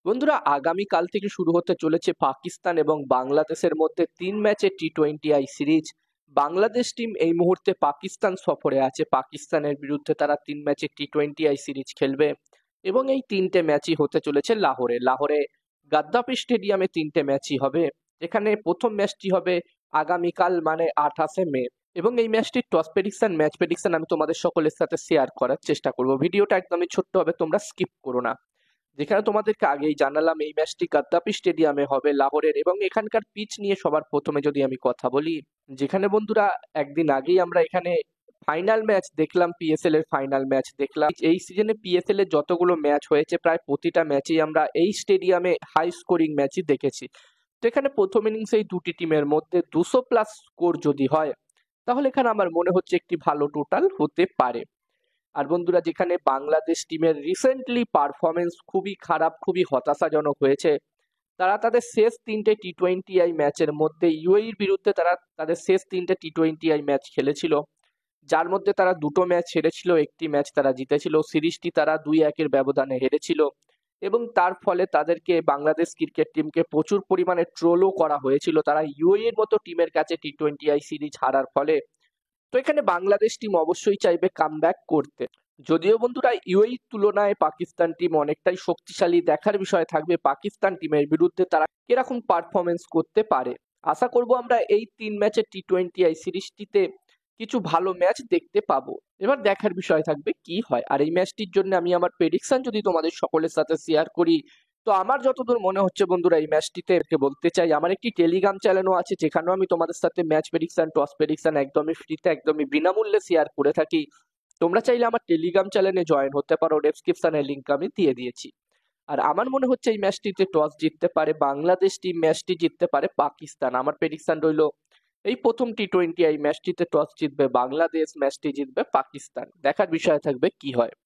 বন্ধুরা, আগামীকাল থেকে শুরু হতে চলেছে পাকিস্তান এবং বাংলাদেশের মধ্যে ৩ ম্যাচের টি-২০ সিরিজ। বাংলাদেশ টিম এই মুহূর্তে পাকিস্তান সফরে আছে। পাকিস্তানের বিরুদ্ধে তারা ৩ ম্যাচের টি-২০ সিরিজ খেলবে এবং এই ৩টে ম্যাচই হতে চলেছে লাহোরে। লাহোরে গাদ্দাফি স্টেডিয়ামে ৩টে ম্যাচই হবে। এখানে প্রথম ম্যাচটি হবে আগামীকাল মানে ২৮শে মে এবং এই ম্যাচটির টস প্রেডিকশন, ম্যাচ প্রেডিকশন আমি তোমাদের সকলের সাথে শেয়ার করার চেষ্টা করব। ভিডিওটা একদমই ছোট্ট হবে, তোমরা স্কিপ করো না। যেখানে তোমাদেরকে আগেই জানালাম এই ম্যাচটি গাদ্দাফি স্টেডিয়ামে হবে লাহোরের, এবং এখানকার পিচ নিয়ে সবার প্রথমে যদি আমি কথা বলি, যেখানে বন্ধুরা একদিন আগেই আমরা এখানে ফাইনাল ম্যাচ দেখলাম, পিএসএল এর ফাইনাল ম্যাচ দেখলাম। এই সিজনে পিএসএল এর যতগুলো ম্যাচ হয়েছে প্রায় প্রতিটা ম্যাচেই আমরা এই স্টেডিয়ামে হাই স্কোরিং ম্যাচই দেখেছি। তো এখানে প্রথম ইনিংসে এই দুটি টিমের মধ্যে 200+ স্কোর যদি হয় তাহলে এখানে আমার মনে হচ্ছে একটি ভালো টোটাল হতে পারে। আর বন্ধুরা, যেখানে বাংলাদেশ টিমের রিসেন্টলি পারফরমেন্স খুবই খারাপ, খুবই হতাশাজনক হয়েছে। তারা তাদের শেষ 3টে টি-২০ ম্যাচের মধ্যে ইউএইর বিরুদ্ধে তারা তাদের শেষ 3টে টি-২০ ম্যাচ খেলেছিল, যার মধ্যে তারা 2টো ম্যাচ হেরেছিল, একটি ম্যাচ তারা জিতেছিল। সিরিজটি তারা 2-1 ব্যবধানে হেরেছিল এবং তার ফলে তাদেরকে বাংলাদেশ ক্রিকেট টিমকে প্রচুর পরিমাণে ট্রোলও করা হয়েছিল। তারা ইউএইর মতো টিমের কাছে টি-২০ সিরিজ হারার ফলে। তো এখানে বাংলাদেশ টিম অবশ্যই চাইবে কামব্যাক করতে। যদিও বন্ধুরা ইউএইর তুলনায় পাকিস্তান টিম অনেকটাই শক্তিশালী, দেখার বিষয় থাকবে পাকিস্তান টিমের বিরুদ্ধে তারা কিরকম পারফরমেন্স করতে পারে। আশা করব আমরা এই 3 ম্যাচের টি-২০ সিরিজটিতে কিছু ভালো ম্যাচ দেখতে পাবো। এবার দেখার বিষয় থাকবে কি হয়। আর এই ম্যাচটির জন্য আমি আমার প্রেডিকশন যদি তোমাদের সকলের সাথে শেয়ার করি, তো আমার যতদূর মনে হচ্ছে বন্ধুরা এই ম্যাচটিতে বলতে চাই, আমার একটি টেলিগ্রাম চ্যানেলও আছে যেখানেও আমি তোমাদের সাথে ম্যাচ প্রেডিকশন, টস প্রেডিকশন একদমই ফ্রিতে, একদমই বিনামূল্যে শেয়ার করে থাকি। তোমরা চাইলে আমার টেলিগ্রাম চ্যানেলে জয়েন হতে পারো, ডেসক্রিপশনে লিংক আমি দিয়ে দিয়েছি। আর আমার মনে হচ্ছে এই ম্যাচটিতে টস জিততে পারে বাংলাদেশ টিম, ম্যাচটি জিততে পারে পাকিস্তান। আমার প্রেডিকশন রইল এই প্রথম টি-২০ ম্যাচটিতে টস জিতবে বাংলাদেশ, ম্যাচটি জিতবে পাকিস্তান। দেখার বিষয় থাকবে কি হয়।